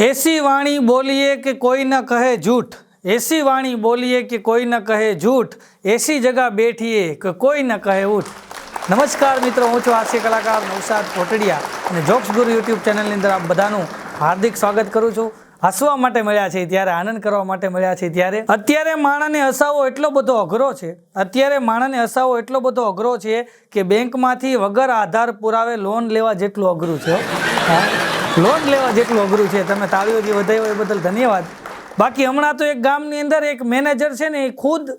ऐसी वाणी बोलिए कि कोई न कहे झूठ, ऐसी वाणी बोलिए कि कोई न કહે झूठ, ऐसी जगह बैठिए कि કોઈ ન કહે ઉઠ। નમસ્કાર મિત્રો, હું છું હાસ્ય કલાકાર નવસાદ કોટડિયા અને જોક્સ ગુરુ યુટ્યુબ ચેનલની અંદર આપ બધાનું હાર્દિક સ્વાગત કરું છું। હસવા માટે મળ્યા છે ત્યારે, આનંદ કરવા માટે મળ્યા છે ત્યારે। અત્યારે માણસને હસાવો એટલો બધો અઘરો છે, અત્યારે માણસને હસાવો એટલો બધો અઘરો છે કે બેંકમાંથી વગર આધાર પુરાવે લોન લેવા જેટલું અઘરું છે। લોન લેવા જેટલું અઘરું છે। તમે તાળીઓથી વધાવ્યો એ બદલ ધન્યવાદ। બાકી હમણાં તો એક ગામની અંદર એક મેનેજર છે ને, એ ખુદ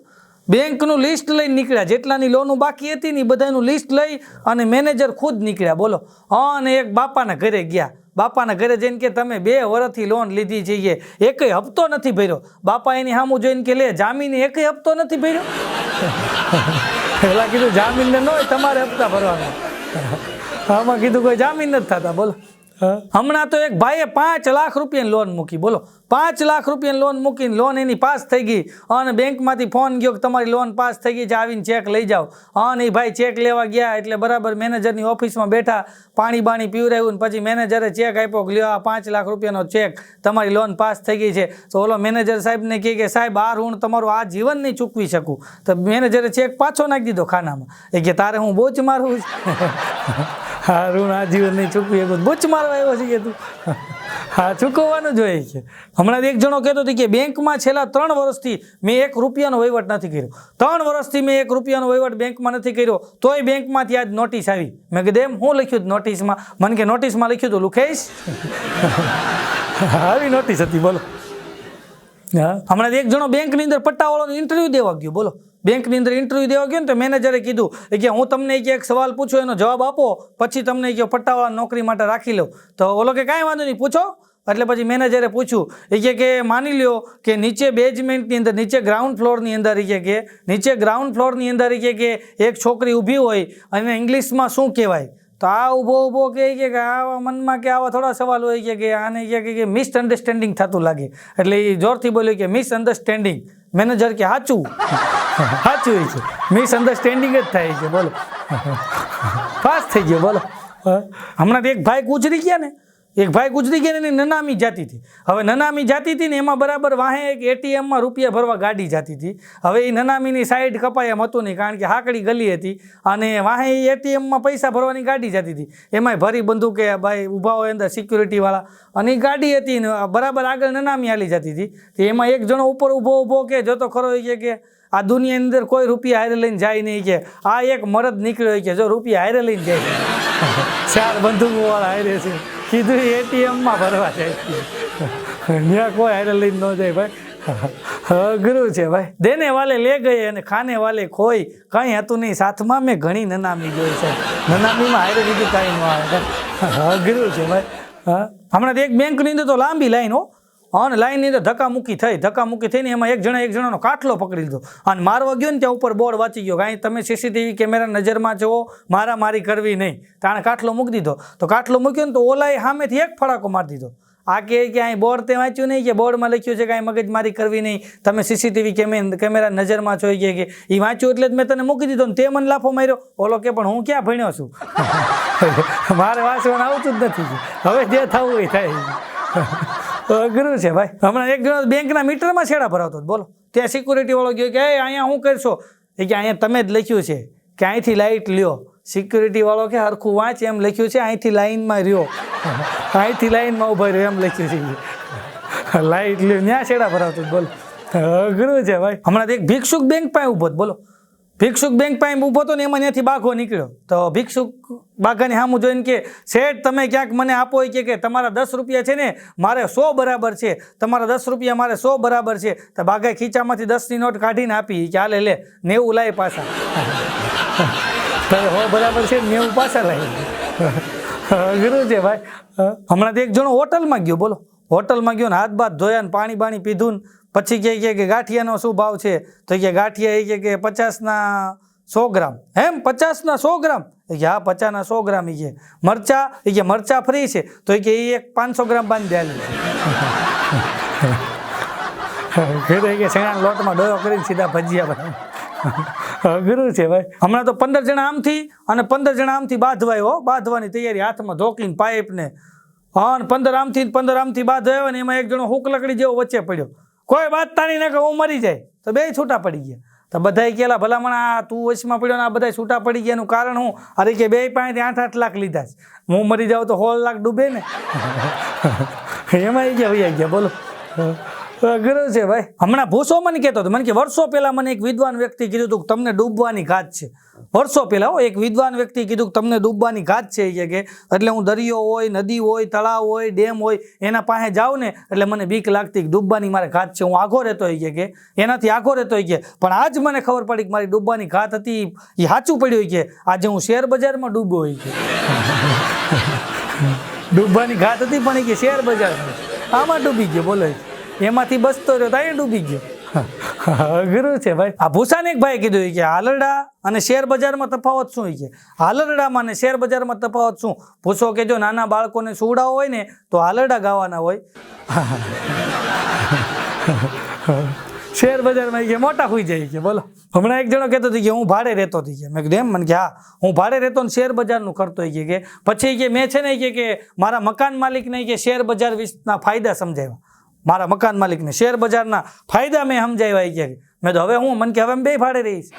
બેંકનું લિસ્ટ લઈને નીકળ્યા, જેટલાની લોનો બાકી હતી ને બધાનું લિસ્ટ લઈ અને મેનેજર ખુદ નીકળ્યા, બોલો। અને એક બાપાના ઘરે ગયા, બાપાના ઘરે જઈને કે તમે 2 વર્ષથી લોન લીધી છે, એકેય હપ્તો નથી ભર્યો। બાપા એની સામું જોઈને કે લે, જામીન એકેય હપ્તો નથી ભર્યો? પેલા કીધું જામીન ન હોય, તમારે હપ્તા ભરવાના। આમાં કીધું કોઈ જામીન નથી થતા, બોલો। હમણાં તો એક ભાઈએ 5 લાખ રૂપિયાની લોન મૂકી, બોલો। 5 લાખ રૂપિયાની લોન મૂકીને લોન એની પાસ થઈ ગઈ અને બેંકમાંથી ફોન ગયો કે તમારી લોન પાસ થઈ ગઈ છે, આવીને ચેક લઈ જાઓ। અને એ ભાઈ ચેક લેવા ગયા એટલે બરાબર મેનેજરની ઓફિસમાં બેઠા, પાણી બાણી પીવરાવ્યું, પછી મેનેજરે ચેક આપ્યો કે લ્યો આ 5 લાખ રૂપિયાનો ચેક, તમારી લોન પાસ થઈ ગઈ છે। તો ઓલો મેનેજર સાહેબને કહે કે સાહેબ, આ ઋણ તમારું આ જીવન નહીં ચૂકવી શકું। તો મેનેજરે ચેક પાછો નાખી દીધો ખાનામાં। એ કે તારે હું બોચ મારવું છે? હા, ઋણ આ જીવન નહીં ચૂકવી શકું, બોચ મારવા આવ્યો છે કે તું? હા, ચૂકવવાનું જોઈએ છે। હમણાં એક જણો કહેતો હતો કે બેંકમાં છેલ્લા 3 વર્ષથી મેં 1 રૂપિયાનો વહીવટ નથી કર્યો, 3 વર્ષથી મેં 1 રૂપિયાનો વહીવટ બેંકમાં નથી કર્યો, તોય બેંકમાંથી આજ નોટિસ આવી। મેં કીધું એમ હું લખ્યું નોટિસમાં? મને કે નોટિસમાં લખ્યું હતું લુખેશ। આવી નોટિસ હતી, બોલો। હા, હમણાં એક જણો બેંકની અંદર પટ્ટાવાળાનો ઇન્ટરવ્યૂ દેવા ગયો, બોલો। બેંકની અંદર ઇન્ટરવ્યૂ દેવા ગયો ને તો મેનેજરે કીધું કે હું તમને એક સવાલ પૂછું, એનો જવાબ આપો, પછી તમને પટ્ટાવાળા નોકરી માટે રાખી લો। તો ઓલો કે કાંઈ વાંધો નહીં, પૂછો। એટલે પછી મેનેજરે પૂછ્યું, એ કે માની લ્યો કે નીચે બેઝમેન્ટની અંદર, નીચે ગ્રાઉન્ડ ફ્લોરની અંદર, નીચે ગ્રાઉન્ડ ફ્લોરની અંદર કે એક છોકરી ઊભી હોય અને ઇંગ્લિશમાં શું કહેવાય? તો આ ઊભો કે આવા મનમાં કે આવા થોડા સવાલ હોય કે આને કે મિસઅન્ડરસ્ટેન્ડિંગ થતું લાગે, એટલે એ જોરથી બોલ્યો કે મિસઅન્ડરસ્ટેન્ડિંગ। મેનેજર કે સાચું સાચું છે, મિસઅન્ડરસ્ટેન્ડિંગ જ થાય છે, બોલો। પાસ થઈ ગયો, બોલો। હમણાં એક ભાઈ ગુજરી ગયા ને, એની નનામી જાતી હતી। હવે નનામી જાતી હતી ને એમાં બરાબર વાહે એક એટીએમમાં રૂપિયા ભરવા ગાડી જાતી હતી। હવે એ નનામીની સાઈડ કપાય એમ હતું નહીં, કારણ કે હાકડી ગલી હતી અને વાહે એટીએમમાં પૈસા ભરવાની ગાડી જાતી હતી। એમાંય ભરી બંદૂકે ભાઈ ઊભા હોય અંદર સિક્યુરિટીવાળા, અને એ ગાડી હતી ને બરાબર આગળ નનામી હાલી જતી હતી। તો એમાં એક જણો ઉપર ઊભો કે જોતો ખરો કે આ દુનિયાની અંદર કોઈ રૂપિયા હારે લઈને જાય નહીં, કે આ એક મરદ નીકળ્યો કે જો રૂપિયા હારે લઈને જાય, 4 બંદૂકોવાળા હારે છે, કીધું એટીએમમાં ભરવા જાય, ત્યાં કોઈ હારે લઈને ન જાય ભાઈ। અઘરું છે ભાઈ। દેને વાલે લે ગયે અને ખાને વાલે ખોઈ, કંઈ હતું નહીં સાથમાં, મેં ઘણી નનામી જોઈ છે, નનામીમાં હારે બીજું કાંઈ ન આવે। અઘરું છે ભાઈ। હા, હમણાં એક બેંકની અંદર તો લાંબી લાઈન હો, અને લાઈનની અંદર ધક્કામુક્કી થઈને એમાં એક જણાનો કાટલો પકડી લીધો અને મારવા ગયો ને ત્યાં ઉપર બોર્ડ વાંચી ગયો, કાંઈ તમે સીસીટીવી કેમેરા નજરમાં છો, મારી કરવી નહીં। તાણે કાટલો મૂકી દીધો। તો કાટલો મૂક્યો ને તો ઓલાએ સામેથી એક ફડાકો મારી દીધો। આ કે અહીં બોર્ડ તે વાંચ્યું નહીં, કે બોર્ડમાં લખ્યું છે કાંઈ મગજમારી કરવી નહીં, તમે સીસીટીવી કેમેરા નજરમાં છો, કે એ વાંચ્યું એટલે જ મેં તને મૂકી દીધો ને તે મને લાફો માર્યો। ઓલો કે પણ હું ક્યાં ભણ્યો છું, મારે વાંચવાનું આવતું જ નથી, હવે જે થવું એ થાય। અઘરું છે ભાઈ। હમણાં એક જણો બેંકના મીટરમાં છેડા ભરાવતો, બોલો। ત્યાં સિક્યુરિટી વાળો ગયો કે અહીંયા શું કરશો? એ કે અહીંયા તમે જ લખ્યું છે કે અહીંથી લાઇટ લ્યો। સિક્યુરિટી વાળો કે હરખું વાંચ, એમ લખ્યું છે અહીંથી લાઈનમાં રહ્યો, અહીંથી લાઈનમાં ઉભા રહ્યો એમ લખ્યું છે, લાઇટ લ્યો, ત્યાં છેડા ભરાવતો, બોલો। અઘરું છે ભાઈ। હમણાં એક ભિક્ષુક બેંક પાસે ઊભો, બોલો। ભિક્ષુક બેંક પાસે ઊભો હતો ને એમાં ત્યાંથી બાઘો નીકળ્યો। તો ભિક્ષુક બાઘાની સામું જોઈને કે શેઠ તમે ક્યાંક મને આપો, કે તમારા 10 રૂપિયા છે ને મારે 100 બરાબર છે, તમારા 10 રૂપિયા મારે 100 બરાબર છે। તો બાઘાએ ખીચામાંથી 10ની નોટ કાઢીને આપી, કે હાલે લે 90 લાય પાછા। તો 100 બરાબર છે, 90 પાછા લાવી। અઘરું છે ભાઈ। હમણાં એક જણો હોટલમાં ગયો, બોલો। હોટલમાં ગયો ને હાથ બાથ ધોયા ને પાણી બાણી પીધું, પછી કે ગાંઠિયાનો શું ભાવ છે? તો કે ગાંઠિયા કે 50ના 100 ગ્રામ। એમ 50ના 100 ગ્રામ? કે હા 50ના 100 ગ્રામ। કે મરચા ફ્રી છે? તો કે એ એક 500 ગ્રામ બાંધી દે। કે શેણાના લોટમાં ડોયો કરીને સીધા ભજીયા બનાવે। અઘરું છે ભાઈ। હમણાં તો 15 જણા આમથી અને 15 જણા આમથી બાંધવાની તૈયારી, હાથમાં ધોકીને પાઇપ ને હા, ને 15 આમથી 15 આમથી બાદ આવ્યો ને એમાં એક જણો હુક લકડી જેવો વચ્ચે પડ્યો, કોઈ બાંધતા નહીં ને કે હું મરી જાય, તો બે છૂટા પડી ગયા. તો બધાય કેલા ભલામણ આ તું વચમાં પડ્યો ને આ બધા છૂટા પડી ગયા એનું કારણ હું? અરે કે બે પાસેથી 8-8 લાખ લીધા છે, હું મરી જાઉં તો 16 લાખ ડૂબે ને. એમાં ગયા બોલો. અઘરું છે ભાઈ. હમણાં ભૂસો મને કહેતો હતો, મને કે વર્ષો પહેલા મને એક વિદ્વાન વ્યક્તિ કીધું હતું કે તમને ડૂબવાની ઘાત છે. વર્ષો પહેલા એક વિદ્વાન વ્યક્તિ કીધું કે તમને ડૂબવાની ઘાત છે કે એટલે હું દરિયો હોય, નદી હોય, તળાવ હોય, ડેમ હોય એના પાસે જાઉં ને એટલે મને બીક લાગતી કે ડૂબવાની મારે ઘાત છે, હું આઘો રહેતો હોય કે એનાથી આઘો રહેતો હોય કે. પણ આજ મને ખબર પડી કે મારી ડૂબવાની ઘાત હતી એ સાચું પડ્યું હોય કે આજે હું શેર બજારમાં ડૂબ્યો હોય કે. ડૂબવાની ઘાત હતી પણ કે શેર બજારમાં આમાં ડૂબી ગયો બોલો, એમાંથી બસતો રહ્યો તો અહીંયા ડૂબી ગયો. અઘરું છે ભાઈ. આ ભૂસાને એક ભાઈ કીધું કે હાલરડા અને શેર બજારમાં તફાવત શું છે? હાલરડામાં અને શેર બજારમાં તફાવત શું? ભૂસો કે જો નાના બાળકોને સુવડાવો હોય ને તો હાલરડા ગાવાના હોય, શેર બજારમાં કે મોટા હોઈ જાય કે બોલો. હમણાં એક જણો કહેતો હતો કે હું ભાડે રહેતો હતી કે, મેં કીધું એમ? મને કે હા હું ભાડે રહેતો ને શેર બજારનું કરતો હોય કે. પછી કે મેં છે ને કે મારા મકાન માલિકને કે શેર બજાર વિશેના ફાયદા સમજાવ્યા, મારા મકાન માલિકને શેર બજારના ફાયદા મેં સમજાવ્યા કે. મેં તો હવે હું મને કે હવે બે ભાડે રહીશ.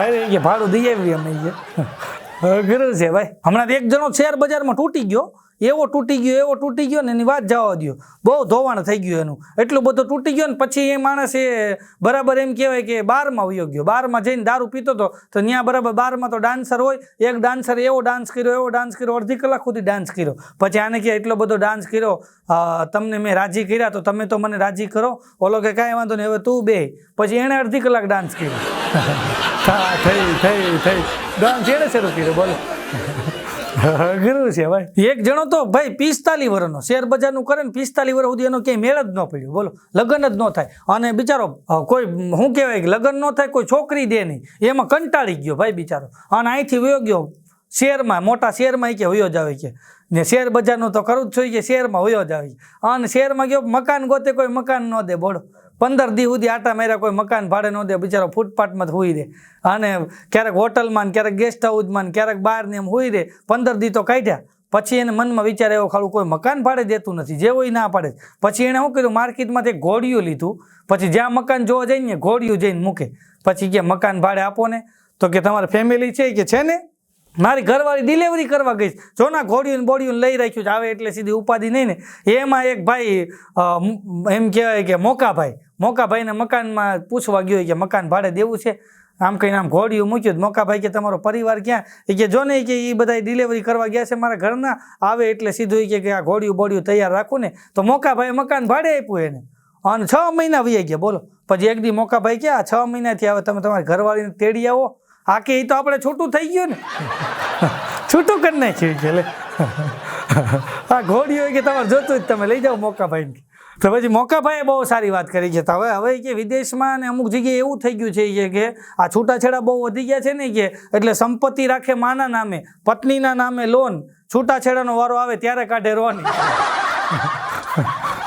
અરે કે ભાડું દઈ આવી અમે કે. અઘરું છે ભાઈ. હમણાં એક જણો શેર બજારમાં તૂટી ગયો, એવો તૂટી ગયો ને એની વાત જવા દો, બહુ ધોવાણ થઈ ગયું એનું, એટલું બધું તૂટી ગયો ને પછી એ માણસ એ બરાબર એમ કહેવાય કે બારમાં વયો ગયો. બારમાં જઈને દારૂ પીતો હતો તો ત્યાં બરાબર બારમાં તો ડાન્સર હોય, એક ડાન્સર એવો ડાન્સ કર્યો અડધી કલાક સુધી ડાન્સ કર્યો. પછી આને કે એટલો બધો ડાન્સ કર્યો, તમને મેં રાજી કર્યા તો તમે તો મને રાજી કરો. ઓલો કે કાંઈ વાંધો નહીં હવે તું બે. પછી એણે અડધી કલાક ડાન્સ કર્યો. થઈ ડાન્સ એણે શરૂ કર્યો બોલો. અઘરું છે ભાઈ. એક જણો તો ભાઈ 45 વર્ષનો શેર બજારનું કરે ને 45 વર્ષ સુધી એનો ક્યાંય મેળ જ ન પડ્યો બોલો, લગ્ન જ ન થાય. અને બિચારો કોઈ શું કહેવાય કે લગ્ન ન થાય, કોઈ છોકરી દે નહીં, એમાં કંટાળી ગયો ભાઈ બિચારો. અને અહીંથી વયો ગયો શેરમાં, મોટા શેરમાં કે વયો જ આવે કે ને શેર બજારનું તો કરવું જ જોઈએ કે શેરમાં વયો જ આવે. અને શેરમાં ગયો મકાન ગોતે, કોઈ મકાન ન દે બોલો. 15 દી સુધી આટા માર્યા, કોઈ મકાન ભાડે ન દે, બિચારો ફૂટપાથમાં હોઈ રહે. અને ક્યારેક હોટલમાં, ક્યારેક ગેસ્ટ હાઉસમાં, ક્યારેક બહાર ને એમ હોઈ રહે. 15 દી તો કાઢ્યા. પછી એને મનમાં વિચાર એવો ખાલું કોઈ મકાન ભાડે દેતું નથી, જે હોય ના પાડે. પછી એણે શું કર્યું, માર્કેટમાંથી એક ઘોડિયું લીધું. પછી જ્યાં મકાન જોવા જઈને ઘોડિયું જઈને મૂકે. પછી કે મકાન ભાડે આપો ને, તો કે તમારે ફેમિલી છે કે છે ને, મારી ઘરવાળી ડિલિવરી કરવા ગઈ, જો ના ઘોડિયું બોડિયું લઈ રાખ્યું છે, આવે એટલે સીધી ઉપાધિ નહીં ને. એમાં એક ભાઈ એમ કહેવાય કે મોકાભાઈને મકાનમાં પૂછવા ગયો કે મકાન ભાડે દેવું છે. આમ કહીને આમ ઘોડિયું મૂક્યું. મોકાભાઈ કે તમારો પરિવાર ક્યાં? એ કે જો ને કે એ બધા ડિલિવરી કરવા ગયા છે મારા ઘરના, આવે એટલે સીધું કે આ ઘોડિયું બોડિયું તૈયાર રાખું ને. તો મોકાભાઈ મકાન ભાડે આપ્યું એને, અને 6 મહિના વહી ગયા બોલો. પછી એક દી મોકાભાઈ કે આ 6 મહિનાથી આવે તમે તમારી ઘરવાળીને તેડી આવો. આ કે એ તો આપણે છૂટું થઈ ગયું ને, છૂટું કરી નાખ્યું કે લે આ ઘોડિયું કે તમારે જોતું જ તમે લઈ જાઓ મોકાભાઈને. તો પછી મોકાભાઈએ બહુ સારી વાત કરી છે. હવે કે વિદેશમાં ને અમુક જગ્યાએ એવું થઈ ગયું છે કે આ છૂટાછેડા બહુ વધી ગયા છે ને કે એટલે સંપત્તિ રાખે માના નામે, પત્નીના નામે લોન, છૂટાછેડાનો વારો આવે ત્યારે કાઢે રોન.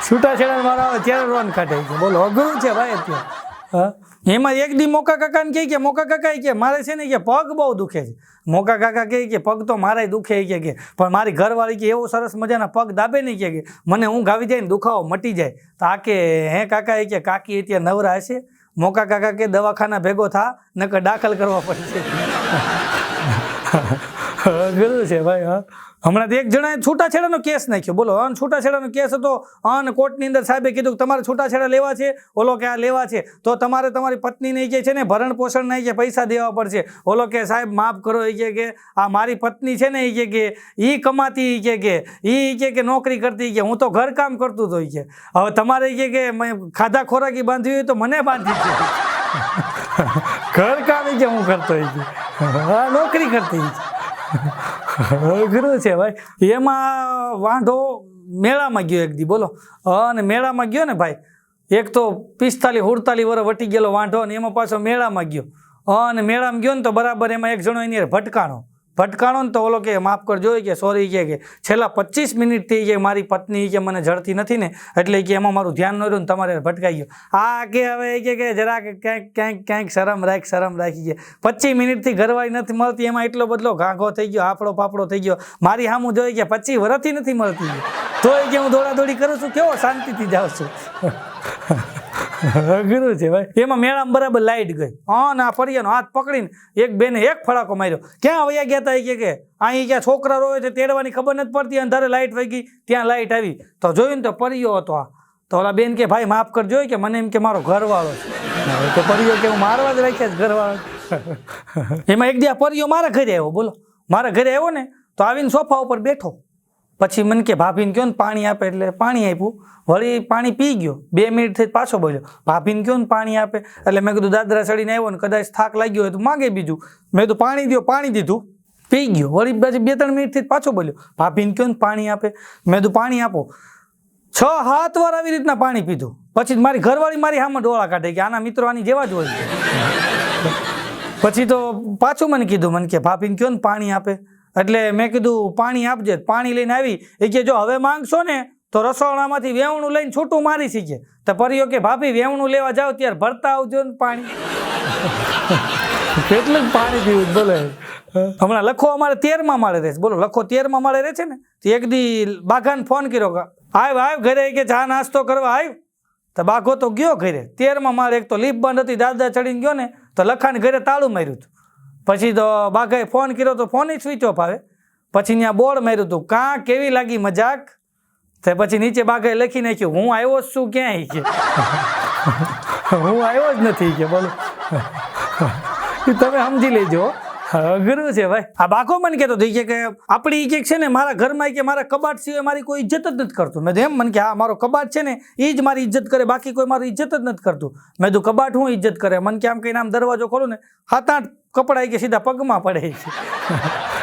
છૂટાછેડાનો વારો આવે ત્યારે રોન કાઢે છે બોલો. અઘરું છે ભાઈ અત્યારે. હા, એમાં એક દી મોકા કાકાને કહે કે મોકા કાકા કે મારે છે ને કે પગ બહુ દુખે છે. મોકા કાકા કહે કે પગ તો મારે દુખે કે પણ મારી ઘરવાળી કે એવો સરસ મજાના પગ દાબે નહીં કે મને ઊંઘ આવી જાય ને દુખાવો મટી જાય. તો આ કે હે કાકા કે કાકી અત્યારે નવરા હશે? મોકા કાકા કે દવાખાના ભેગો થા નકર દાખલ કરવા પડશે. અઘરું છે ભાઈ. હા, હમણાં એક જણાએ છૂટાછેડાનો કેસ નાખ્યો બોલો. છૂટાછેડાનો કેસ હતો અને કોર્ટની અંદર સાહેબે કીધું કે તમારે છૂટાછેડા લેવા છે, ઓલો કે આ લેવા છે તો તમારે તમારી પત્નીને કે છે ને ભરણ પોષણના કે પૈસા દેવા પડશે. ઓલો કે સાહેબ માફ કરો કે આ મારી પત્ની છે ને કે એ કમાતી કે નોકરી કરતી કે હું તો ઘરકામ કરતું તો કે હવે તમારે કે ખાધા ખોરાકી બાંધવી હોય તો મને બાંધી છે. ઘરકામ કે હું કરતો હા નોકરી કરતી. અઘરું છે ભાઈ. એમાં વાંઢો મેળામાં ગયો એક દી બોલો. અને મેળામાં ગયો ને ભાઈ, એક તો 45-48 વર્ષ વટી ગયેલો વાંઢો, ને એમાં પાછો મેળામાં ગયો. અને મેળામાં ગયો ને તો બરાબર એમાં એક જણો એની ભટકાણો. ભટકાણો ને તો ઓલો કે માફ કરજો કે સોરી કે છેલ્લા 25 મિનિટથી કે મારી પત્ની કે મને જડતી નથી ને એટલે કે એમાં મારું ધ્યાન ન રહ્યું ને તમારે ભટકાઈ ગયો આ કે હવે કે જરાક ક્યાંક શરમ રાખી કે 25 મિનિટથી ઘરવાળી નથી મળતી એમાં એટલો બદલો ઘાઘો થઈ ગયો હાફડો પાપડો થઈ ગયો મારી સામું જોઈ કે 25 વર્ષથી નથી મળતી તો કે હું દોડાદોડી કરું છું કેવો શાંતિથી જાઉં છું અઘરું છે ભાઈ એમાં મેળામાં બરાબર લાઈટ ગઈ ના ફરિયાનો હાથ પકડીને એક બેને એક ફડાકો માર્યો ક્યાં વયા ગયા હતા કે અહીં ક્યાં છોકરા રોવે છે તેડવાની ખબર નથી પડતી અંધારે લાઈટ વહી ગઈ ત્યાં લાઈટ આવી તો જોયું ને તો પરિયો હતો આ તો ઓલા બેન કે ભાઈ માફ કરજો કે મને એમ કે મારો ઘરવાળો છે તો પરિયો કે હું મારવા જ રાખ્યા જ ઘરવાળો એમાં એક દી આ પરિયો મારા ઘરે આવ્યો બોલો મારા ઘરે આવ્યો ને તો આવીને સોફા ઉપર બેઠો પછી મને કે ભાભીને કહો ને પાણી આપે એટલે પાણી આપ્યું વળી પાણી પી ગયો 2 મિનિટથી પાછો બોલ્યો ભાભીને કહો ને પાણી આપે એટલે મેં કીધું દાદરા ચડીને આવ્યો ને કદાચ થાક લાગ્યો હોય તો માગે બીજું મેં કીધું પાણી દો પાણી દીધું પી ગયો વળી પછી 2-3 મિનિટથી પાછો બોલ્યો ભાભીને કહો ને પાણી આપે મેં કીધું પાણી આપો 6-7 વાર આવી રીતના પાણી પીધું પછી મારી ઘરવાળી મારી સામે ડોળા કાઢે કે આના મિત્રો આની જેવા જ હોય પછી તો પાછું મને કીધું મને કે ભાભીને કહો ને પાણી આપે એટલે મેં કીધું પાણી આપજે પાણી લઈને આવી એ કે જો હવે માંગશો ને તો રસોડામાંથી વેવણું લઈને છૂટું મારી શીખે તો પરિયો કે ભાભી વેવણું લેવા જાઓ ત્યારે ભરતા આવજો ને પાણી કેટલું પાણી પીવું બોલે હમણાં લખો અમારે 13મા માળે રહે છે બોલો લખો 13મા માળે રહે છે ને તો એક દી બાઘાને ફોન કર્યો આવ ઘરે કે ચા નાસ્તો કરવા આવ તો બાઘો તો ગયો ઘરે 13મા માળે એક તો લીપ બંધ હતી દાદા ચડીને ગયો ને તો લખાને ઘરે તાળું માર્યું હતું પછી તો બાઘાએ ફોન કર્યો તો ફોન સ્વિચ ઓફ આવે પછી ત્યાં બોર્ડ માર્યું હતું કાં કેવી લાગી મજાક તો પછી નીચે બાઘાએ લખી નાખ્યું હું આવ્યો જ છું ક્યાંય કે હું આવ્યો જ નથી કે બોલો તમે સમજી લેજો અઘરું છે ભાઈ આ બાઘો મને કહેતો હતો કે આપણી કે છે ને મારા ઘરમાં કે મારા કબાટ સિવાય મારી કોઈ ઇજ્જત જ નથી કરતું મેં એમ મને કે હા મારો કબાટ છે ને એ જ મારી ઇજ્જત કરે બાકી કોઈ મારી ઇજ્જત જ નથી કરતું મેં તું કબાટ હું ઇજ્જત કરે મને કે આમ કહીને આમ દરવાજો ખોલું ને 7-8 કપડા કે સીધા પગમાં પડે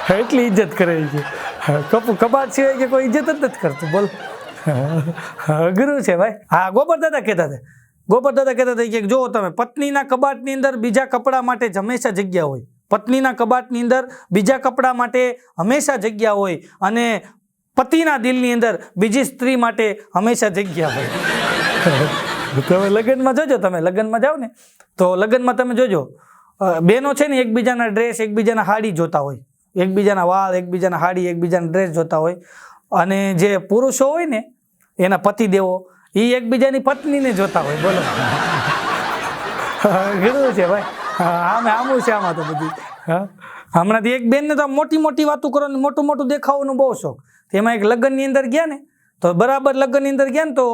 છે એટલી ઇજ્જત કરે છે કબાટ સિવાય કે કોઈ ઇજ્જત જ નથી કરતું બોલ અઘરું છે ભાઈ હા ગોબર દાદા કહેતા હતા કે જો તમે પત્નીના કબાટની અંદર બીજા કપડા માટે જ હંમેશા જગ્યા હોય પત્નીના કબાટની અંદર બીજા કપડા માટે હંમેશા જગ્યા હોય અને પતિના દિલની અંદર બીજી સ્ત્રી માટે હંમેશા જગ્યા હોય તમે લગ્નમાં જોજો તમે લગ્નમાં જાઓ ને તો લગ્નમાં તમે જોજો બેનો છે ને એકબીજાના ડ્રેસ એકબીજાના હાડી જોતા હોય એકબીજાના વાળ એકબીજાના હાડી એકબીજાના ડ્રેસ જોતા હોય અને જે પુરુષો હોય ને એના પતિદેવો એ એકબીજાની પત્નીને જોતા હોય બોલો ઘણું છે ભાઈ આમું છે આમાં તો બધું હમણાંથી એક બેનને તો મોટી મોટી વાતો કરવાનું મોટું દેખાવાનું બહુ શોખ એમાં એક લગ્નની અંદર ગયા ને તો બરાબર લગ્નની અંદર ગયા ને તો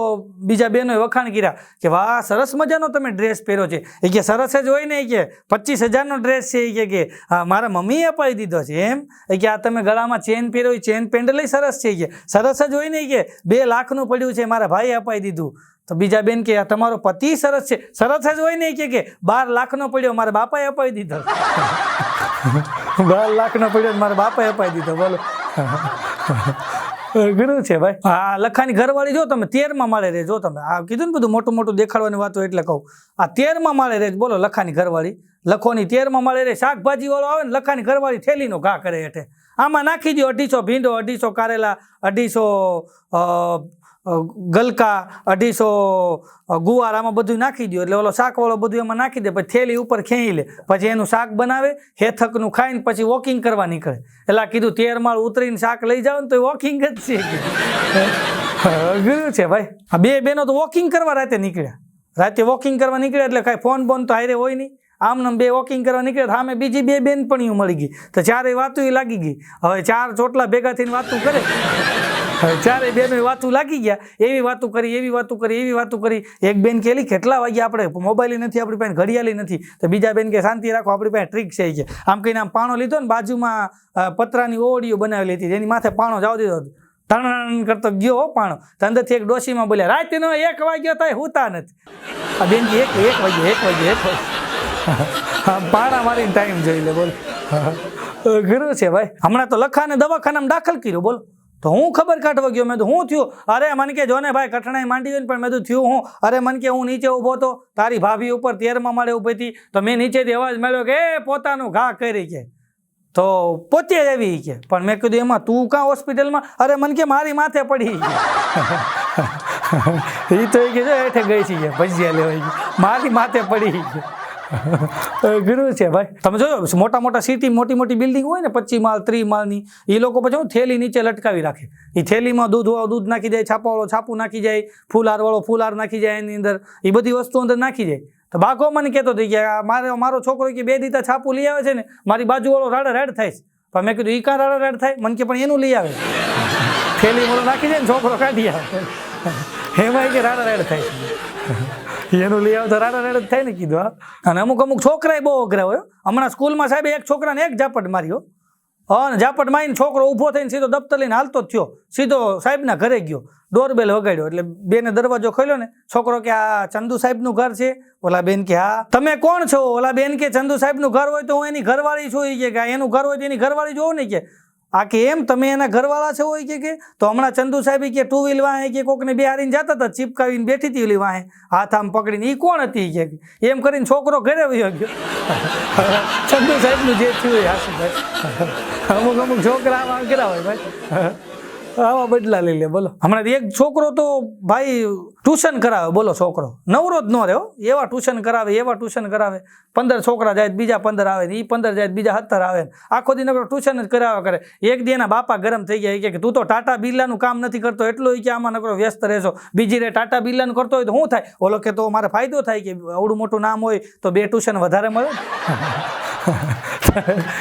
બીજા બહેનોએ વખાણ કર્યા કે વાહ સરસ મજાનો તમે ડ્રેસ પહેર્યો છે એ કે સરસ જ હોય ને એ કે 25,000નો ડ્રેસ છે એ કે હા મારા મમ્મીએ અપાવી દીધો છે એમ એ કે આ તમે ગળામાં ચેન પહેર્યો ચેન પેન્ડલ સરસ છે કે સરસ જ હોય ને કે 2 લાખનું પડ્યું છે મારા ભાઈએ અપાવી દીધું તો બીજા બેન કે તમારો પતિ સરસ છે સરસ જ હોય ને કે 12 લાખનો પડ્યો મારા બાપાએ અપાવી દીધો 12 લાખનો પડ્યો મારા બાપાએ અપાવી દીધો બોલો ઘણું છે ભાઈ આ લખાની ઘરવાળી જો તમે 13મા માળે રહે જો તમે આ કીધું ને બધું મોટું દેખાડવાની વાતો એટલે કહું આ 13મા માળે રહે બોલો લખાની ઘરવાળી લખોની 13મા માળે રહે શાકભાજી વાળો આવે ને લખાની ઘરવાળી થેલીનો ઘા કરે હેઠે આમાં નાખી દો 250 ભીંડો 250 કારેલા 250 ગલકા 250 ગુવાર આમાં બધું નાખી દો એટલે ઓલો શાકવાળો બધું એમાં નાખી દે પછી થેલી ઉપર ખેંચી લે પછી એનું શાક બનાવે હેથકનું ખાઈને પછી વોકિંગ કરવા નીકળે એટલે કીધું 13 માળ ઉતરીને શાક લઈ જાવ ને તો વોકિંગ જ છે અઘરું છે ભાઈ આ 2 બહેનો તો વોકિંગ કરવા રાતે વોકિંગ કરવા નીકળ્યા એટલે કાંઈ ફોન બોન તો હારે હોય નહીં આમ નામ 2 વોકિંગ કરવા નીકળ્યા સામે બીજી 2 બેનપણીઓ મળી ગઈ તો ચારેય વાતું લાગી ગઈ હવે 4 ચોટલા ભેગા થઈને વાતું કરે ચારેય બેનો વાતું લાગી ગયા એવી વાતું કરી એક બેન કેલી કેટલા વાગ્યા આપણે મોબાઈલ નથી આપણી પાસે ઘડિયાળી નથી તો બીજા બેન કે શાંતિ રાખો આપણી પાસે ટ્રીક છે કે આમ કહીને આમ પાણો લીધો ને બાજુમાં પતરાની ઓવડીઓ બનાવેલી હતી જેની માથે પાણો જાવ દીધો તણ કરતો ગયો પાણો તો અંદરથી એક ડોશીમાં બોલ્યા રાતનો 1 વાગ્યો થાય હુતા નથી આ બેન કે 1 વાગ્યો પાણા મારીને ટાઈમ જોઈ લે બોલ ઘરું છે ભાઈ હમણાં તો લખાને દવાખાનામાં દાખલ કર્યો બોલ તો હું ખબર કાઢવા ગયો મેં તો હું થયું અરે મને કે જો ને ભાઈ કઠણાઈ માંડી હોય ને પણ મેં તો થયું હું અરે મને કે હું નીચે ઊભો હતો તારી ભાભી ઉપર 13મા માળે ઊભી હતી તો મેં નીચેથી અવાજ મળ્યો કે પોતાનું ઘા કરી કે તો પોતે જ આવી કે પણ મેં કીધું એમાં તું કાં હોસ્પિટલમાં? અરે મને કે મારી માથે પડી એ તો કે જો હેઠે ગઈ છે ભજીયા લેવા મારી માથે પડી ગુરુ છે ભાઈ. તમે જોયો મોટા મોટા સિટી મોટી મોટી બિલ્ડિંગ હોય ને 25 માળ 30 માળની, એ લોકો પછી થેલી નીચે લટકાવી રાખે. એ થેલીમાં દૂધ નાખી જાય, છાપાવાળો છાપું નાખી જાય, ફૂલહારવાળો ફૂલહાર નાખી જાય, એની અંદર એ બધી વસ્તુ અંદર નાખી જાય. તો બાકો મને કહેતો હતી કે મારો છોકરો કે 2 દીતા છાપું લઈ આવે છે ને, મારી બાજુવાળો રાડા રાડ થાય છે. પણ મેં કીધું એ કાં રાડા રાડ થાય? મને કે પણ એનું લઈ આવે થેલી મોડો નાખી જાય ને છોકરો કાઢી આવે એમાં કે રાડા રાડ થાય એનું લઈ આવે તો રાડા રાડ થાય ને કીધું. હા, અને અમુક છોકરા બહુ અઘરા હોય. હમણાં સ્કૂલમાં સાહેબ એક છોકરાને એક ઝાપટ માર્યો, અને ઝાપટ મારીને છોકરો ઊભો થઈને સીધો દફતર લઈને હાલતો જ થયો, સીધો સાહેબના ઘરે ગયો. ડોરબેલ વગાડ્યો એટલે બેને દરવાજો ખોલ્યો ને, છોકરો કે આ ચંદુ સાહેબનું ઘર છે? ઓલા બેન કે હા. તમે કોણ છો? ઓલા બેન કે ચંદુ સાહેબનું ઘર હોય તો હું એની ઘરવાળી છું. એ કે એનું ઘર હોય તો એની ઘરવાળી જોઉં ને. કે આ કે એમ તમે એના ઘરવાળા છો? હોય કે તો હમણાં ચંદુ સાહેબ કે 2 વ્હીલ વાહે કે કોકને બેહારીને જતા હતા, ચીપકાવીને બેઠી હતી ઓલી વાહે, હાથ આમ પકડીને. એ કોણ હતી? કે એમ કરીને છોકરો ઘરે વયો ગયો. ચંદુ સાહેબનું જે થયું એ હાસુ ભાઈ. અમુક છોકરા આમાં કર્યા હોય ભાઈ, આવા બદલા લઈ લે. બોલો હમણાં એક છોકરો તો ભાઈ ટ્યુશન કરાવે. બોલો છોકરો નવરો જ ન રહ્યો, એવા ટ્યુશન કરાવે. 15 છોકરા જાય, બીજા 15 આવે ને, એ 15 જાય, બીજા 17 આવે. આખો દી નકરો ટ્યુશન જ કરાવ્યા કરે. એક દી એના બાપા ગરમ થઈ ગયા કે તું તો ટાટા બિરલાનું કામ નથી કરતો, એટલો કે આમાં નકરો વ્યસ્ત રહેશો. બીજી રે ટાટા બિરલાનું કરતો હોય તો શું થાય? ઓલો કે તો મારે ફાયદો થાય કે આવડું મોટું નામ હોય તો 2 ટ્યુશન વધારે મળે.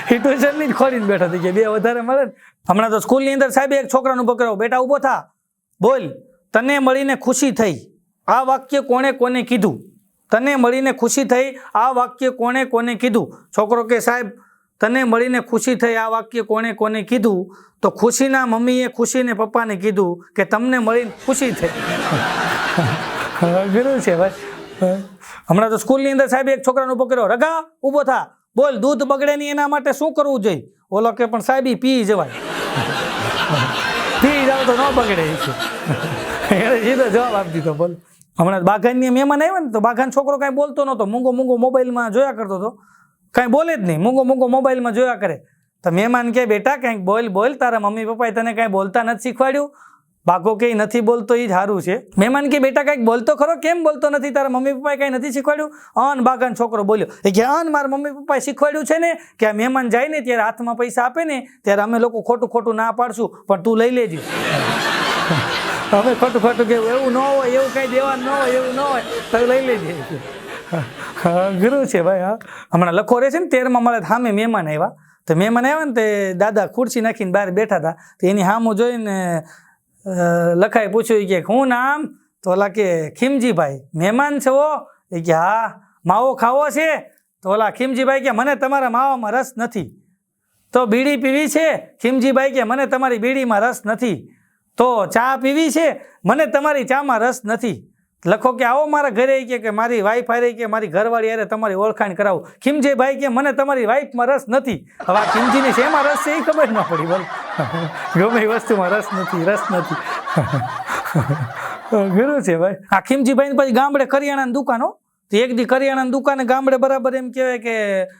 એ ટ્યુશન ની જ ખોરીને બેઠો હતી કે 2 વધારે મળે ને. હમણાં તો સ્કૂલની અંદર સાહેબ એક છોકરાનું પકડાવો, બેટા ઉભો થા, બોલ તને મળીને ખુશી થઈ. આ વાક્ય કોને કીધું? તને મળીને ખુશી થઈ, આ વાક્ય કોને કીધું? છોકરો કે સાહેબ તને મળીને ખુશી થઈ, આ વાક્ય કોને કીધું? તો ખુશીના મમ્મીએ ખુશીને પપ્પાને કીધું કે તમને મળીને ખુશી થઈ. ગુરુ છે ભાઈ. હમણાં તો સ્કૂલની અંદર સાહેબ એક છોકરાનો પકડ્યો, રગા ઉભો થા, બોલ દૂધ બગડે નહીં એના માટે શું કરવું જોઈએ? ઓલો કે પણ સાહેબ પી જવાય. પી જાવ તો ન બગડે. એને સીધો જવાબ આપી દીધો. બોલ હમણાં બાઘાની મહેમાન આવ્યા ને, તો બાઘાનો છોકરો કાંઈ બોલતો નહોતો, મૂંગો મોબાઈલમાં જોયા કરતો હતો, કાંઈ બોલે જ નહીં, મૂંગો મોબાઈલમાં જોયા કરે. તો મહેમાન કે બેટા કંઈક બોલ, તારા મમ્મી પપ્પાએ તને કાંઈ બોલતા નથી શીખવાડ્યું? બાઘો કે નથી બોલતો એ જ સારું છે. મહેમાન કે બેટા કંઈક બોલતો ખરો, કેમ બોલતો નથી? તારા મમ્મી પપ્પાએ કાંઈ નથી શીખવાડ્યું? અન બાઘાનો છોકરો બોલ્યો કે મારા મમ્મી પપ્પાએ શીખવાડ્યું છે ને કે આ મહેમાન જાય ને ત્યારે હાથમાં પૈસા આપે ને ત્યારે અમે લોકો ખોટું ના પાડશું, પણ તું લઈ લેજો. અમે ખોટું કે એવું ન હોય, એવું કાંઈ દેવાનું ન હોય, એવું ન હોય તો લઈ લેજે. ગુરુ છે ભાઈ. હા, હમણાં લખો રહે છે ને 13માં મળે સામે મહેમાન આવ્યા. તો મહેમાન આવ્યા ને તે દાદા ખુરશી નાખીને બહાર બેઠા હતા. તો એની સામું જોઈને લખાએ પૂછ્યું કે શું નામ? તો ઓલા કે ખીમજીભાઈ. મહેમાન છો? એ કે હા. માવો ખાવો છે? તો ઓલા ખીમજીભાઈ કે મને તમારા માવામાં રસ નથી. તો બીડી પીવી છે? ખીમજીભાઈ કે મને તમારી બીડીમાં રસ નથી. તો ચા પીવી છે? મને તમારી ચામાં રસ નથી. લખો કે આવો મારા ઘરે કે મારી વાઈફ હારે કે મારી ઘરવાળી હારે તમારી ઓળખાણ કરાવું. ખીમજીભાઈ કે મને તમારી વાઈફમાં રસ નથી. હવે આ ખીમજીને શેમાં રસ છે એ ખબર ન પડી. બોલ ગમે એ વસ્તુમાં રસ નથી. ગુરુ છે ભાઈ. આ ખીમજીભાઈ પછી ગામડે કરિયાણાની દુકાનો, તો એક દી કરિયાણાની દુકાને ગામડે બરાબર એમ કહેવાય કે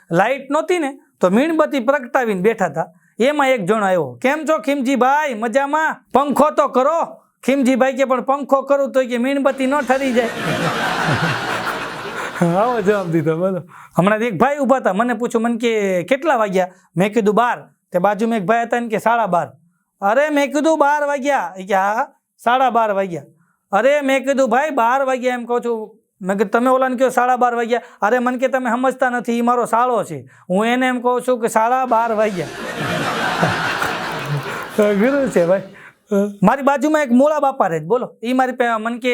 લાઇટ નહોતી ને, તો મીણબત્તી પ્રગટાવીને બેઠા હતા. એમાં એક જણો આવ્યો, કેમ છો ખીમજીભાઈ? મજામાં? પંખો તો કરો. ખીમજીભાઈ કે પણ પંખો કરું તો કે મીણબત્તી ન ઠરી જાય. આવો જવાબ દીધો. બોલો હમણાં એક ભાઈ ઉભા હતા, મને પૂછ્યું, મને કે કેટલા વાગ્યા? મેં કીધું 12. તે બાજુમાં એક ભાઈ હતા ને કે 12:30. અરે મેં કીધું 12 વાગ્યા? એ કે હા 12:30 વાગ્યા. અરે મેં કીધું ભાઈ 12 વાગ્યા એમ કહું છું. મેં કીધું તમે ઓલાને કહો 12:30 વાગ્યા. અરે મને કે તમે સમજતા નથી, એ મારો સાળો છે, હું એને એમ કહું છું કે 12:30 વાગ્યા. ગુરુ છે ભાઈ. મારી બાજુમાં એક મોળા બાપા રહે. બોલો એ મારી મને કે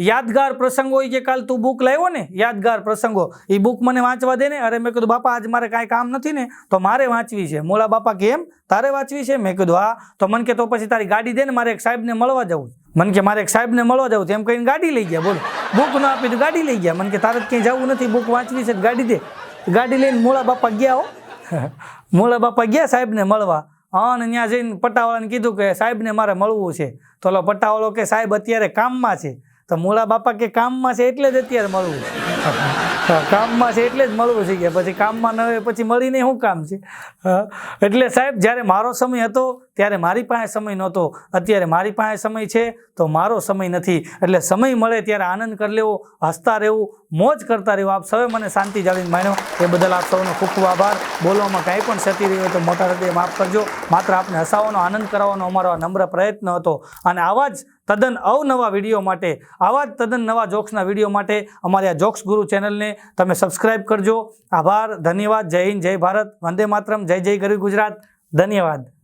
યાદગાર પ્રસંગો કે કાલ તું બુક લાવ્યો ને, યાદગાર પ્રસંગો, એ બુક મને વાંચવા દે ને. અરે મેં કીધું બાપા આજ મારે કાંઈ કામ નથી ને તો મારે વાંચવી છે. મોળા બાપા કેમ તારે વાંચવી છે? મેં કીધું હા. તો મને કે તો પછી તારી ગાડી દે ને, મારે એક સાહેબને મળવા જવું. મને કે મારે એક સાહેબને મળવા જવું, એમ કહીને ગાડી લઈ ગયા. બોલો બુક ન આપી તો ગાડી લઈ ગયા. મને કે તારે ક્યાંય જવું નથી, બુક વાંચવી છે, ગાડી દે. ગાડી લઈને મોળા બાપા ગયા. મોળા બાપા ગયા સાહેબને મળવા. હા, ને ત્યાં જઈને પટ્ટાવાળાને કીધું કે સાહેબને મારે મળવું છે. તો ઓલો પટ્ટાવાળો કે સાહેબ અત્યારે કામમાં છે. તો મોળા બાપા કે કામમાં છે એટલે જ અત્યારે મળવું. કામમાં છે એટલે જ મળવું છે કે પછી કામમાં ન હોય પછી મળીને શું કામ છે? એટલે સાહેબ જ્યારે મારો સમય હતો ત્યારે મારી પાસે સમય નહોતો, અત્યારે મારી પાસે સમય છે તો મારો સમય નથી. એટલે સમય મળે ત્યારે આનંદ કરી લેવો, હસતા રહેવું, મોજ કરતા રહેવું. આપ સૌએ મને શાંતિ જાળવીને માણ્યો એ બદલ આપ સૌનો ખૂબ ખૂબ આભાર. બોલવામાં કાંઈ પણ ક્ષતિ રહી હોય તો મોટા હૃદયે માફ કરજો. માત્ર આપને હસાવવાનો, આનંદ કરાવવાનો અમારો આ નમ્ર પ્રયત્ન હતો. અને આવા જ તદ્દન અવનવા વિડીયો માટે, આવા જ તદ્દન નવા જોક્સના વિડીયો માટે અમારી આ જોક્સ ગુરુ ચેનલને તમે સબસ્ક્રાઇબ કરજો. આભાર, ધન્યવાદ. જય હિન્દ, જય ભારત, વંદે માતરમ, જય જય ગરવી ગુજરાત. ધન્યવાદ.